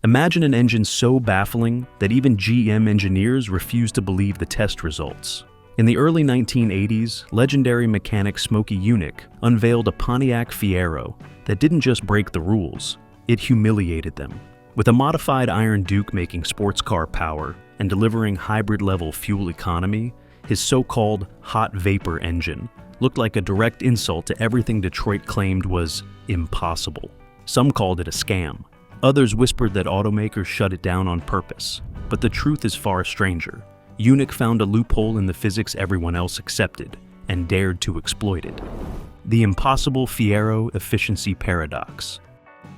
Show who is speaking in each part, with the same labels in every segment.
Speaker 1: Imagine an engine so baffling that even GM engineers refuse to believe the test results. In the early 1980s, legendary mechanic Smokey Yunick unveiled a Pontiac Fiero that didn't just break the rules, it humiliated them. With a modified Iron Duke making sports car power and delivering hybrid-level fuel economy, his so-called hot vapor engine looked like a direct insult to everything Detroit claimed was impossible. Some called it a scam. Others whispered that automakers shut it down on purpose. But the truth is far stranger. Yunick found a loophole in the physics everyone else accepted and dared to exploit it. The impossible Fiero efficiency paradox.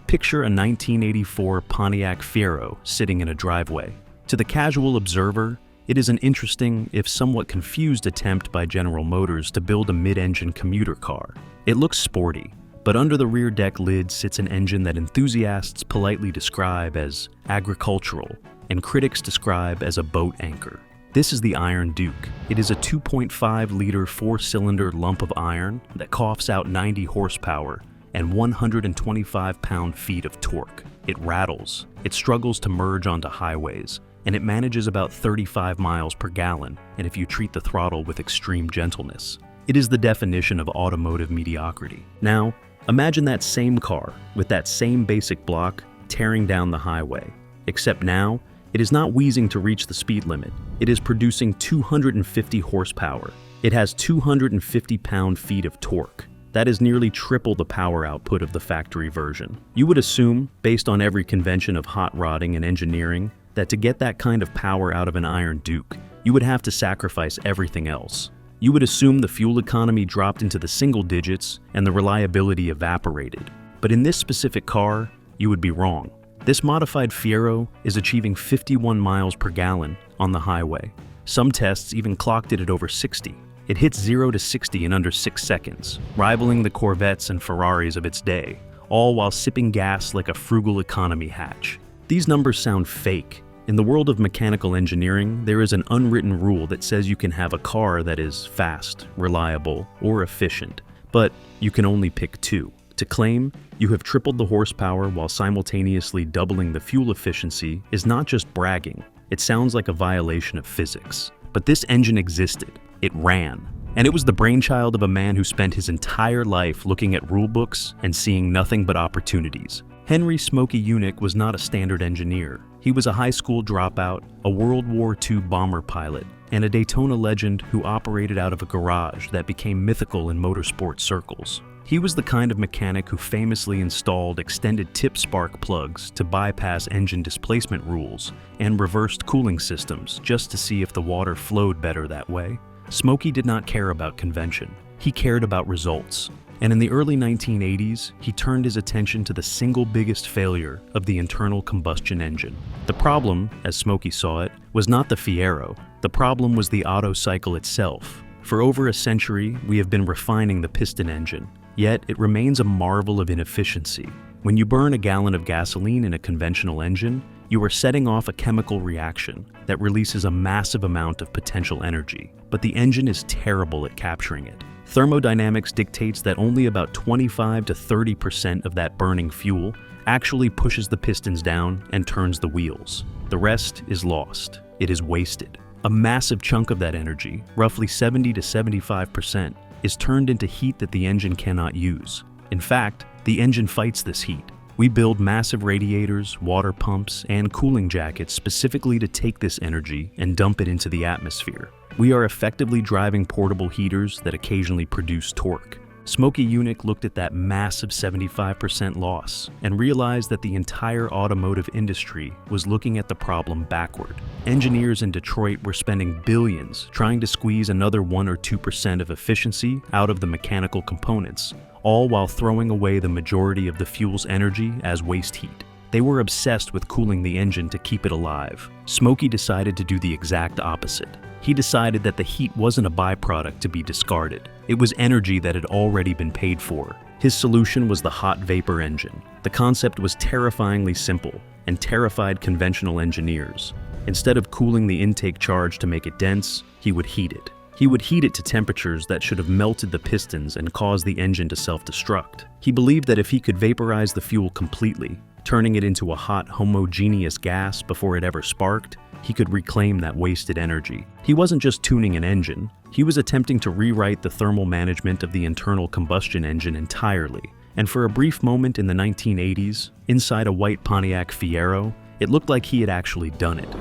Speaker 1: Picture a 1984 Pontiac Fiero sitting in a driveway. To the casual observer, it is an interesting, if somewhat confused attempt by General Motors to build a mid-engine commuter car. It looks sporty, but under the rear deck lid sits an engine that enthusiasts politely describe as agricultural and critics describe as a boat anchor. This is the Iron Duke. It is a 2.5-liter four-cylinder lump of iron that coughs out 90 horsepower and 125 pound-feet of torque. It rattles, it struggles to merge onto highways, and it manages about 35 miles per gallon, and if you treat the throttle with extreme gentleness. It is the definition of automotive mediocrity. Now, imagine that same car, with that same basic block, tearing down the highway. Except now, it is not wheezing to reach the speed limit. It is producing 250 horsepower. It has 250 pound-feet of torque. That is nearly triple the power output of the factory version. You would assume, based on every convention of hot rodding and engineering, that to get that kind of power out of an Iron Duke, you would have to sacrifice everything else. You would assume the fuel economy dropped into the single digits and the reliability evaporated. But in this specific car, you would be wrong. This modified Fiero is achieving 51 miles per gallon on the highway. Some tests even clocked it at over 60. It hits 0 to 60 in under 6 seconds, rivaling the Corvettes and Ferraris of its day, all while sipping gas like a frugal economy hatch. These numbers sound fake. In the world of mechanical engineering, there is an unwritten rule that says you can have a car that is fast, reliable, or efficient, but you can only pick two. To claim you have tripled the horsepower while simultaneously doubling the fuel efficiency is not just bragging, it sounds like a violation of physics. But this engine existed, it ran, and it was the brainchild of a man who spent his entire life looking at rulebooks and seeing nothing but opportunities. Henry Smokey Yunick was not a standard engineer. He was a high school dropout, a World War II bomber pilot, and a Daytona legend who operated out of a garage that became mythical in motorsport circles. He was the kind of mechanic who famously installed extended tip spark plugs to bypass engine displacement rules and reversed cooling systems just to see if the water flowed better that way. Smokey did not care about convention. He cared about results. And in the early 1980s, he turned his attention to the single biggest failure of the internal combustion engine. The problem, as Smokey saw it, was not the Fiero. The problem was the Otto cycle itself. For over a century, we have been refining the piston engine. Yet, it remains a marvel of inefficiency. When you burn a gallon of gasoline in a conventional engine, you are setting off a chemical reaction that releases a massive amount of potential energy, but the engine is terrible at capturing it. Thermodynamics dictates that only about 25 to 30% of that burning fuel actually pushes the pistons down and turns the wheels. The rest is lost. It is wasted. A massive chunk of that energy, roughly 70 to 75%, is turned into heat that the engine cannot use. In fact, the engine fights this heat. We build massive radiators, water pumps, and cooling jackets specifically to take this energy and dump it into the atmosphere. We are effectively driving portable heaters that occasionally produce torque. Smokey Yunick looked at that massive 75% loss and realized that the entire automotive industry was looking at the problem backward. Engineers in Detroit were spending billions trying to squeeze another 1 or 2% of efficiency out of the mechanical components, all while throwing away the majority of the fuel's energy as waste heat. They were obsessed with cooling the engine to keep it alive. Smokey decided to do the exact opposite. He decided that the heat wasn't a byproduct to be discarded. It was energy that had already been paid for. His solution was the hot vapor engine. The concept was terrifyingly simple and terrified conventional engineers. Instead of cooling the intake charge to make it dense, he would heat it. He would heat it to temperatures that should have melted the pistons and caused the engine to self-destruct. He believed that if he could vaporize the fuel completely, turning it into a hot, homogeneous gas before it ever sparked, he could reclaim that wasted energy. He wasn't just tuning an engine, he was attempting to rewrite the thermal management of the internal combustion engine entirely. And for a brief moment in the 1980s, inside a white Pontiac Fiero, it looked like he had actually done it.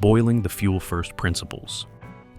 Speaker 1: Boiling the fuel first principles.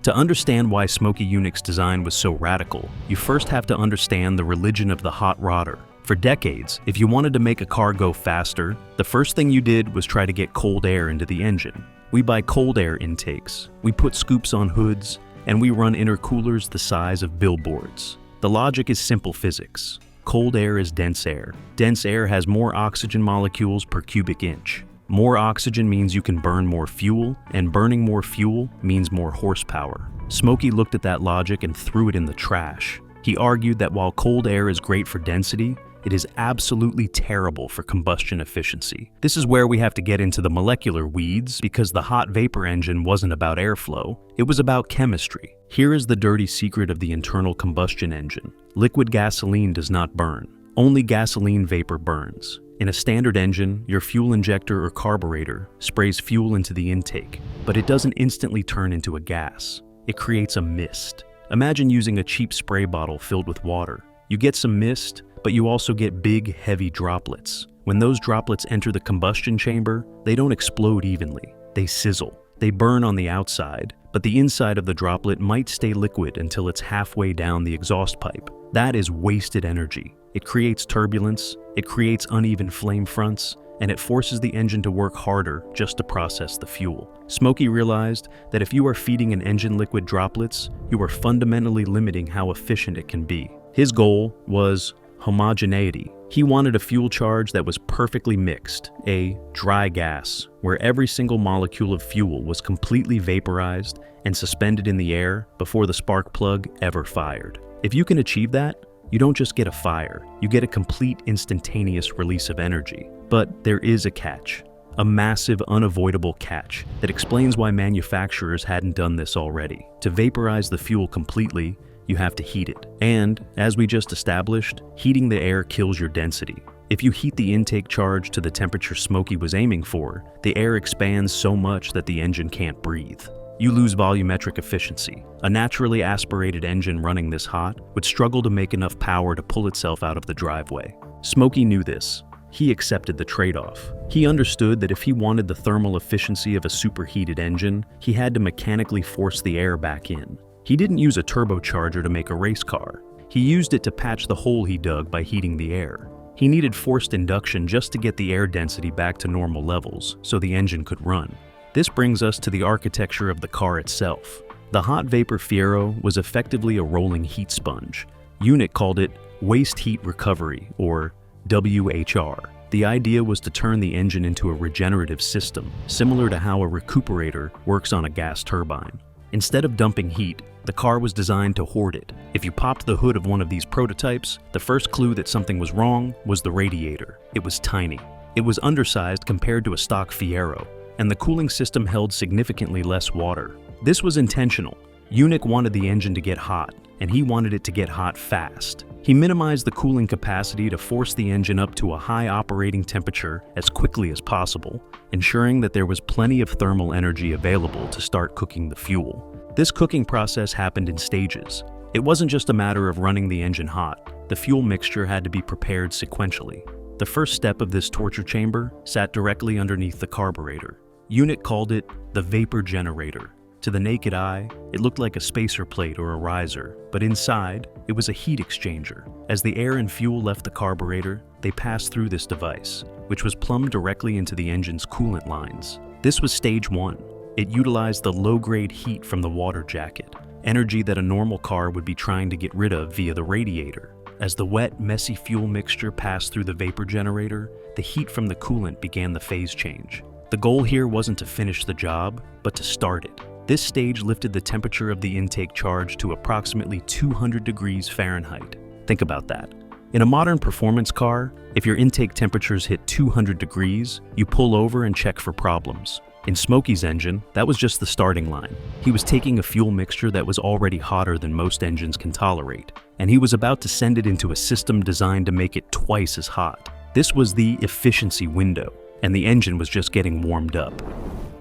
Speaker 1: To understand why Smokey Yunick's design was so radical, you first have to understand the religion of the hot rodder. For decades, if you wanted to make a car go faster, the first thing you did was try to get cold air into the engine. We buy cold air intakes, we put scoops on hoods, and we run intercoolers the size of billboards. The logic is simple physics. Cold air is dense air. Dense air has more oxygen molecules per cubic inch. More oxygen means you can burn more fuel, and burning more fuel means more horsepower. Smokey looked at that logic and threw it in the trash. He argued that while cold air is great for density, it is absolutely terrible for combustion efficiency. This is where we have to get into the molecular weeds, because the hot vapor engine wasn't about airflow, it was about chemistry. Here is the dirty secret of the internal combustion engine. Liquid gasoline does not burn. Only gasoline vapor burns. In a standard engine, your fuel injector or carburetor sprays fuel into the intake, but it doesn't instantly turn into a gas. It creates a mist. Imagine using a cheap spray bottle filled with water. You get some mist, but you also get big, heavy droplets. When those droplets enter the combustion chamber, they don't explode evenly. They sizzle. They burn on the outside, but the inside of the droplet might stay liquid until it's halfway down the exhaust pipe. That is wasted energy. It creates turbulence, it creates uneven flame fronts, and it forces the engine to work harder just to process the fuel. Smokey realized that if you are feeding an engine liquid droplets, you are fundamentally limiting how efficient it can be. His goal was homogeneity. He wanted a fuel charge that was perfectly mixed, a dry gas, where every single molecule of fuel was completely vaporized and suspended in the air before the spark plug ever fired. If you can achieve that, you don't just get a fire, you get a complete instantaneous release of energy. But there is a catch. A massive, unavoidable catch that explains why manufacturers hadn't done this already. To vaporize the fuel completely, you have to heat it. And, as we just established, heating the air kills your density. If you heat the intake charge to the temperature Smokey was aiming for, the air expands so much that the engine can't breathe. You lose volumetric efficiency. A naturally aspirated engine running this hot would struggle to make enough power to pull itself out of the driveway. Smokey knew this. He accepted the trade-off. He understood that if he wanted the thermal efficiency of a superheated engine, he had to mechanically force the air back in. He didn't use a turbocharger to make a race car. He used it to patch the hole he dug by heating the air. He needed forced induction just to get the air density back to normal levels so the engine could run. This brings us to the architecture of the car itself. The hot vapor Fiero was effectively a rolling heat sponge. Yunick called it waste heat recovery, or WHR. The idea was to turn the engine into a regenerative system, similar to how a recuperator works on a gas turbine. Instead of dumping heat, the car was designed to hoard it. If you popped the hood of one of these prototypes, the first clue that something was wrong was the radiator. It was tiny. It was undersized compared to a stock Fiero, and the cooling system held significantly less water. This was intentional. Yunick wanted the engine to get hot, and he wanted it to get hot fast. He minimized the cooling capacity to force the engine up to a high operating temperature as quickly as possible, ensuring that there was plenty of thermal energy available to start cooking the fuel. This cooking process happened in stages. It wasn't just a matter of running the engine hot. The fuel mixture had to be prepared sequentially. The first step of this torture chamber sat directly underneath the carburetor. Yunick called it the vapor generator. To the naked eye, it looked like a spacer plate or a riser, but inside, it was a heat exchanger. As the air and fuel left the carburetor, they passed through this device, which was plumbed directly into the engine's coolant lines. This was stage one. It utilized the low-grade heat from the water jacket, energy that a normal car would be trying to get rid of via the radiator. As the wet, messy fuel mixture passed through the vapor generator, the heat from the coolant began the phase change. The goal here wasn't to finish the job, but to start it. This stage lifted the temperature of the intake charge to approximately 200 degrees Fahrenheit. Think about that. In a modern performance car, if your intake temperatures hit 200 degrees, you pull over and check for problems. In Smokey's engine, that was just the starting line. He was taking a fuel mixture that was already hotter than most engines can tolerate, and he was about to send it into a system designed to make it twice as hot. This was the efficiency window, and the engine was just getting warmed up.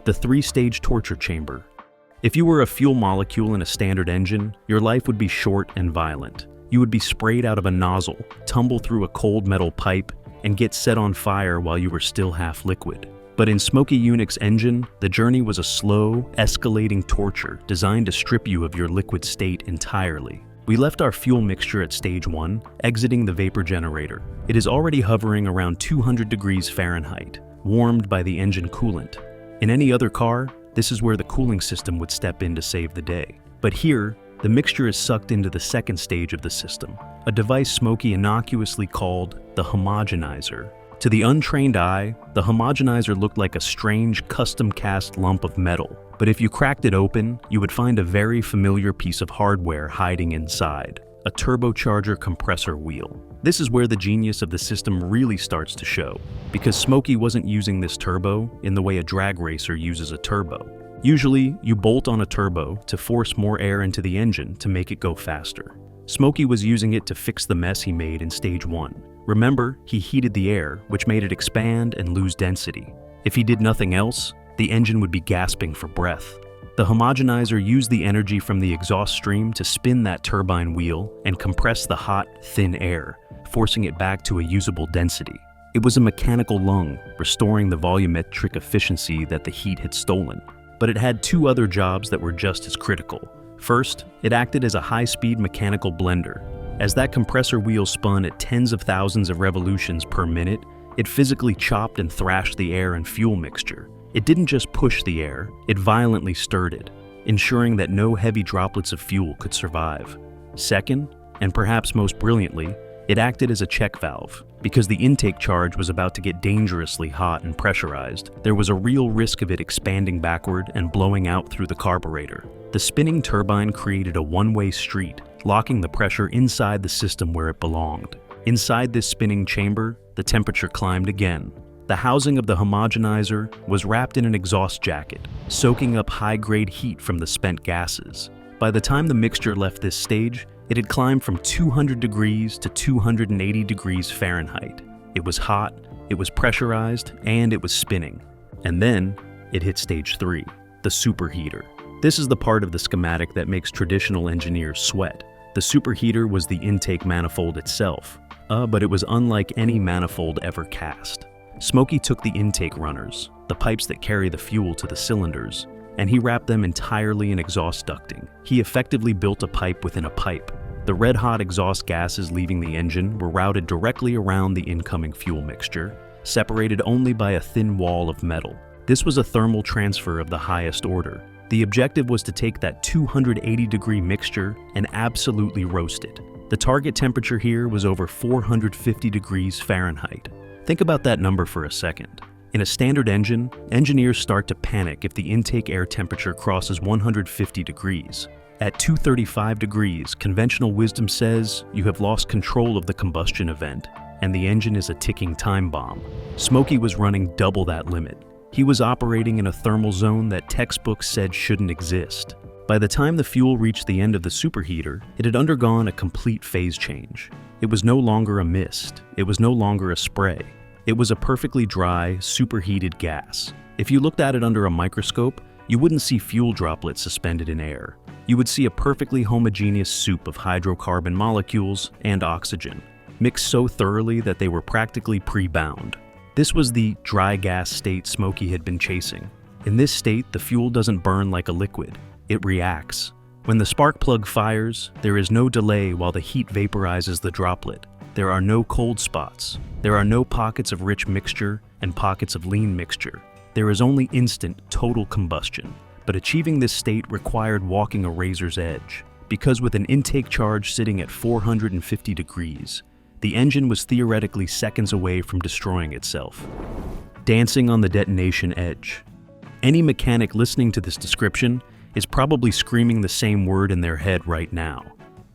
Speaker 1: The three-stage torture chamber. If you were a fuel molecule in a standard engine, your life would be short and violent. You would be sprayed out of a nozzle, tumble through a cold metal pipe, and get set on fire while you were still half liquid. But in Smokey Yunick's engine, the journey was a slow, escalating torture designed to strip you of your liquid state entirely. We left our fuel mixture at stage 1, exiting the vapor generator. It is already hovering around 200 degrees Fahrenheit, warmed by the engine coolant. In any other car, this is where the cooling system would step in to save the day. But here, the mixture is sucked into the second stage of the system, a device Smokey innocuously called the homogenizer. To the untrained eye, the homogenizer looked like a strange, custom-cast lump of metal. But if you cracked it open, you would find a very familiar piece of hardware hiding inside, a turbocharger compressor wheel. This is where the genius of the system really starts to show, because Smokey wasn't using this turbo in the way a drag racer uses a turbo. Usually, you bolt on a turbo to force more air into the engine to make it go faster. Smokey was using it to fix the mess he made in stage 1. Remember, he heated the air, which made it expand and lose density. If he did nothing else, the engine would be gasping for breath. The homogenizer used the energy from the exhaust stream to spin that turbine wheel and compress the hot, thin air, forcing it back to a usable density. It was a mechanical lung, restoring the volumetric efficiency that the heat had stolen. But it had two other jobs that were just as critical. First, it acted as a high-speed mechanical blender. As that compressor wheel spun at tens of thousands of revolutions per minute, it physically chopped and thrashed the air and fuel mixture. It didn't just push the air, it violently stirred it, ensuring that no heavy droplets of fuel could survive. Second, and perhaps most brilliantly, it acted as a check valve. Because the intake charge was about to get dangerously hot and pressurized, there was a real risk of it expanding backward and blowing out through the carburetor. The spinning turbine created a one-way street, locking the pressure inside the system where it belonged. Inside this spinning chamber, the temperature climbed again. The housing of the homogenizer was wrapped in an exhaust jacket, soaking up high-grade heat from the spent gases. By the time the mixture left this stage, it had climbed from 200 degrees to 280 degrees Fahrenheit. It was hot, it was pressurized, and it was spinning. And then, it hit stage 3, the superheater. This is the part of the schematic that makes traditional engineers sweat. The superheater was the intake manifold itself, but it was unlike any manifold ever cast. Smokey took the intake runners, the pipes that carry the fuel to the cylinders, and he wrapped them entirely in exhaust ducting. He effectively built a pipe within a pipe. The red-hot exhaust gases leaving the engine were routed directly around the incoming fuel mixture, separated only by a thin wall of metal. This was a thermal transfer of the highest order. The objective was to take that 280-degree mixture and absolutely roast it. The target temperature here was over 450 degrees Fahrenheit. Think about that number for a second. In a standard engine, engineers start to panic if the intake air temperature crosses 150 degrees. At 235 degrees, conventional wisdom says you have lost control of the combustion event, and the engine is a ticking time bomb. Smokey was running double that limit. He was operating in a thermal zone that textbooks said shouldn't exist. By the time the fuel reached the end of the superheater, it had undergone a complete phase change. It was no longer a mist. It was no longer a spray. It was a perfectly dry, superheated gas. If you looked at it under a microscope, you wouldn't see fuel droplets suspended in air. You would see a perfectly homogeneous soup of hydrocarbon molecules and oxygen, mixed so thoroughly that they were practically pre-bound. This was the dry gas state Smokey had been chasing. In this state, the fuel doesn't burn like a liquid. It reacts. When the spark plug fires, there is no delay while the heat vaporizes the droplet. There are no cold spots. There are no pockets of rich mixture and pockets of lean mixture. There is only instant, total combustion. But achieving this state required walking a razor's edge, because with an intake charge sitting at 450 degrees, the engine was theoretically seconds away from destroying itself. Dancing on the detonation edge. Any mechanic listening to this description is probably screaming the same word in their head right now.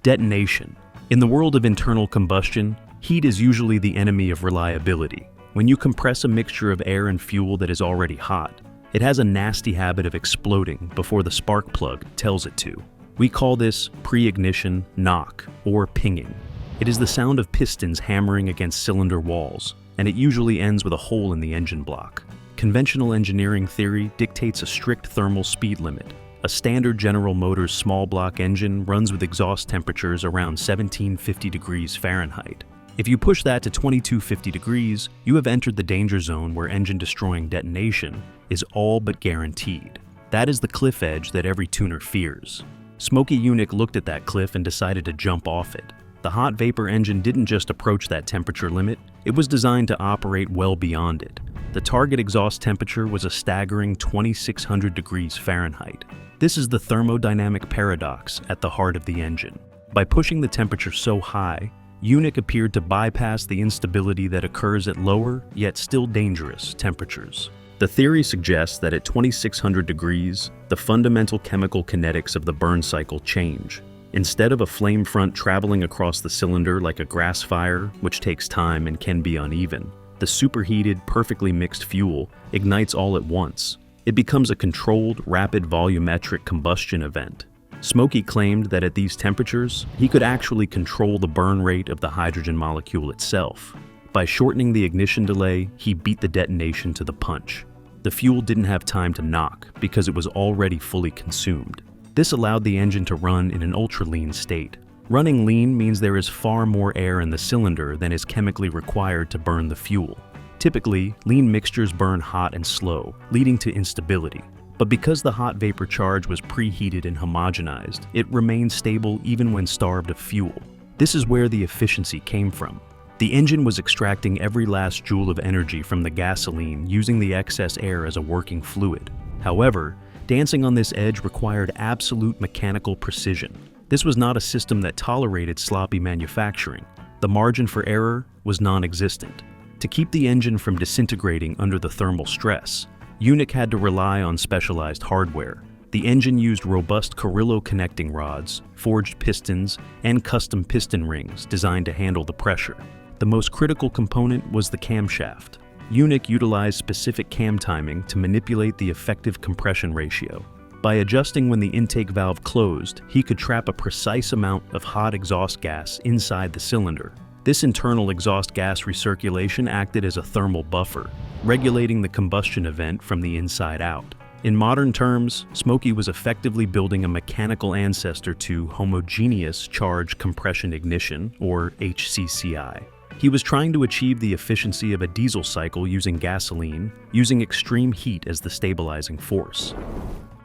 Speaker 1: Detonation. In the world of internal combustion, heat is usually the enemy of reliability. When you compress a mixture of air and fuel that is already hot, it has a nasty habit of exploding before the spark plug tells it to. We call this pre-ignition knock or pinging. It is the sound of pistons hammering against cylinder walls. and it usually ends with a hole in the engine block. Conventional engineering theory dictates a strict thermal speed limit. A standard General Motors small block engine runs with exhaust temperatures around 1750 degrees Fahrenheit. If you push that to 2250 degrees, you have entered the danger zone where engine-destroying detonation is all but guaranteed. That is the cliff edge that every tuner fears. Smokey Yunick looked at that cliff and decided to jump off it. The hot vapor engine didn't just approach that temperature limit, it was designed to operate well beyond it. The target exhaust temperature was a staggering 2600 degrees Fahrenheit. This is the thermodynamic paradox at the heart of the engine. By pushing the temperature so high, Yunick appeared to bypass the instability that occurs at lower, yet still dangerous, temperatures. The theory suggests that at 2600 degrees, the fundamental chemical kinetics of the burn cycle change. Instead of a flame front traveling across the cylinder like a grass fire, which takes time and can be uneven, the superheated, perfectly mixed fuel ignites all at once. It becomes a controlled, rapid volumetric combustion event. Smokey claimed that at these temperatures, he could actually control the burn rate of the hydrogen molecule itself. By shortening the ignition delay, he beat the detonation to the punch. The fuel didn't have time to knock because it was already fully consumed. This allowed the engine to run in an ultra-lean state. Running lean means there is far more air in the cylinder than is chemically required to burn the fuel. Typically, lean mixtures burn hot and slow, leading to instability. But because the hot vapor charge was preheated and homogenized, it remained stable even when starved of fuel. This is where the efficiency came from. The engine was extracting every last joule of energy from the gasoline using the excess air as a working fluid. However, dancing on this edge required absolute mechanical precision. This was not a system that tolerated sloppy manufacturing. The margin for error was non-existent. To keep the engine from disintegrating under the thermal stress, Yunick had to rely on specialized hardware. The engine used robust Carrillo connecting rods, forged pistons, and custom piston rings designed to handle the pressure. The most critical component was the camshaft. Yunick utilized specific cam timing to manipulate the effective compression ratio. By adjusting when the intake valve closed, he could trap a precise amount of hot exhaust gas inside the cylinder. This internal exhaust gas recirculation acted as a thermal buffer, regulating the combustion event from the inside out. In modern terms, Smokey was effectively building a mechanical ancestor to homogeneous charge compression ignition, or HCCI. He was trying to achieve the efficiency of a diesel cycle using gasoline, using extreme heat as the stabilizing force.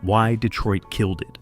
Speaker 1: Why Detroit killed it.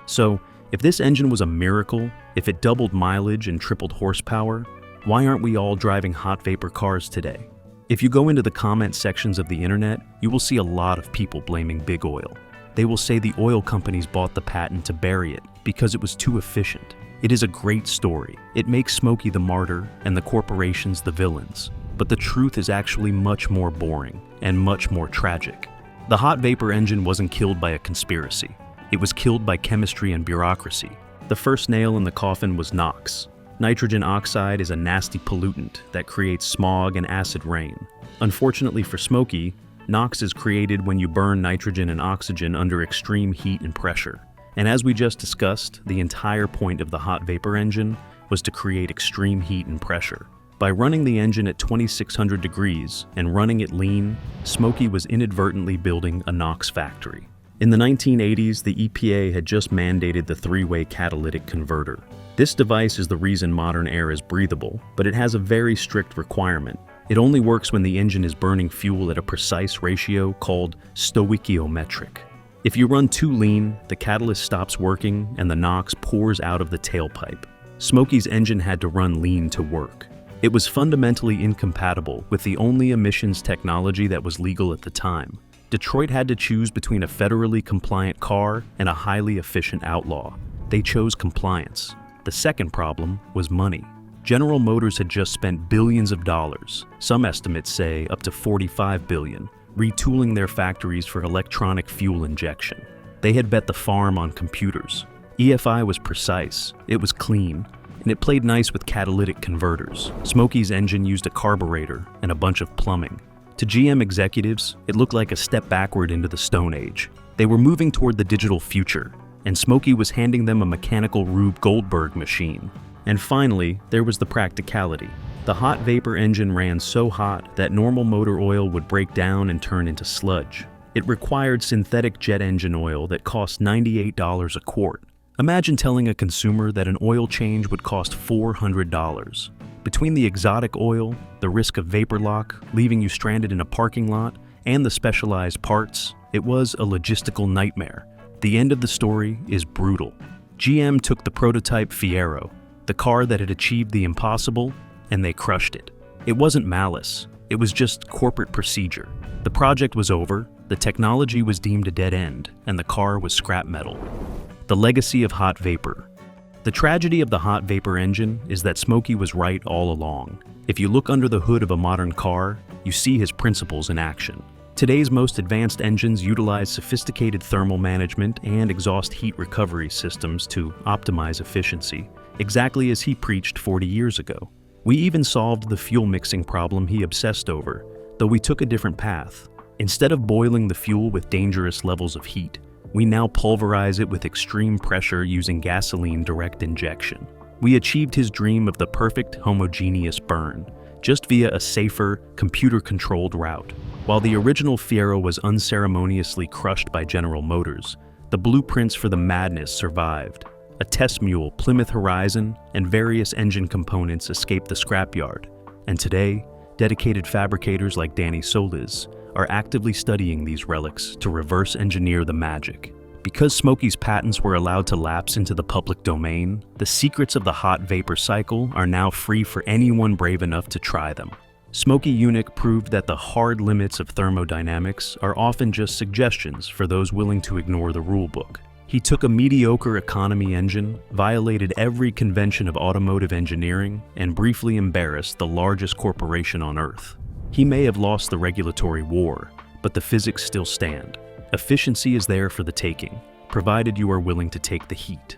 Speaker 1: So, if this engine was a miracle, if it doubled mileage and tripled horsepower, why aren't we all driving hot vapor cars today? If you go into the comment sections of the internet, you will see a lot of people blaming big oil. They will say the oil companies bought the patent to bury it because it was too efficient. It is a great story. It makes Smokey the martyr and the corporations the villains. But the truth is actually much more boring and much more tragic. The hot vapor engine wasn't killed by a conspiracy. It was killed by chemistry and bureaucracy. The first nail in the coffin was NOx. Nitrogen oxide is a nasty pollutant that creates smog and acid rain. Unfortunately for Smokey, NOx is created when you burn nitrogen and oxygen under extreme heat and pressure. And as we just discussed, the entire point of the hot vapor engine was to create extreme heat and pressure. By running the engine at 2600 degrees and running it lean, Smokey was inadvertently building a NOx factory. In the 1980s, the EPA had just mandated the three-way catalytic converter. This device is the reason modern air is breathable, but it has a very strict requirement. It only works when the engine is burning fuel at a precise ratio called stoichiometric. If you run too lean, the catalyst stops working and the NOx pours out of the tailpipe. Smokey's engine had to run lean to work. It was fundamentally incompatible with the only emissions technology that was legal at the time. Detroit had to choose between a federally compliant car and a highly efficient outlaw. They chose compliance. The second problem was money. General Motors had just spent billions of dollars, some estimates say up to $45 billion, retooling their factories for electronic fuel injection. They had bet the farm on computers. EFI was precise, it was clean, and it played nice with catalytic converters. Smokey's engine used a carburetor and a bunch of plumbing. To GM executives, it looked like a step backward into the Stone Age. They were moving toward the digital future, and Smokey was handing them a mechanical Rube Goldberg machine. And finally, there was the practicality. The hot vapor engine ran so hot that normal motor oil would break down and turn into sludge. It required synthetic jet engine oil that cost $98 a quart. Imagine telling a consumer that an oil change would cost $400. Between the exotic oil, the risk of vapor lock, leaving you stranded in a parking lot, and the specialized parts, it was a logistical nightmare. The end of the story is brutal. GM took the prototype Fiero, the car that had achieved the impossible, and they crushed it. It wasn't malice, it was just corporate procedure. The project was over, the technology was deemed a dead end, and the car was scrap metal. The legacy of hot vapor. The tragedy of the hot vapor engine is that Smokey was right all along. If you look under the hood of a modern car, you see his principles in action. Today's most advanced engines utilize sophisticated thermal management and exhaust heat recovery systems to optimize efficiency, exactly as he preached 40 years ago. We even solved the fuel mixing problem he obsessed over, though we took a different path. Instead of boiling the fuel with dangerous levels of heat, we now pulverize it with extreme pressure using gasoline direct injection. We achieved his dream of the perfect homogeneous burn, just via a safer, computer-controlled route. While the original Fiero was unceremoniously crushed by General Motors, the blueprints for the madness survived. A test mule, Plymouth Horizon, and various engine components escaped the scrapyard, and today, dedicated fabricators like Danny Solis are actively studying these relics to reverse engineer the magic. Because Smokey's patents were allowed to lapse into the public domain, the secrets of the hot vapor cycle are now free for anyone brave enough to try them. Smokey Yunick proved that the hard limits of thermodynamics are often just suggestions for those willing to ignore the rulebook. He took a mediocre economy engine, violated every convention of automotive engineering, and briefly embarrassed the largest corporation on Earth. He may have lost the regulatory war, but the physics still stand. Efficiency is there for the taking, provided you are willing to take the heat.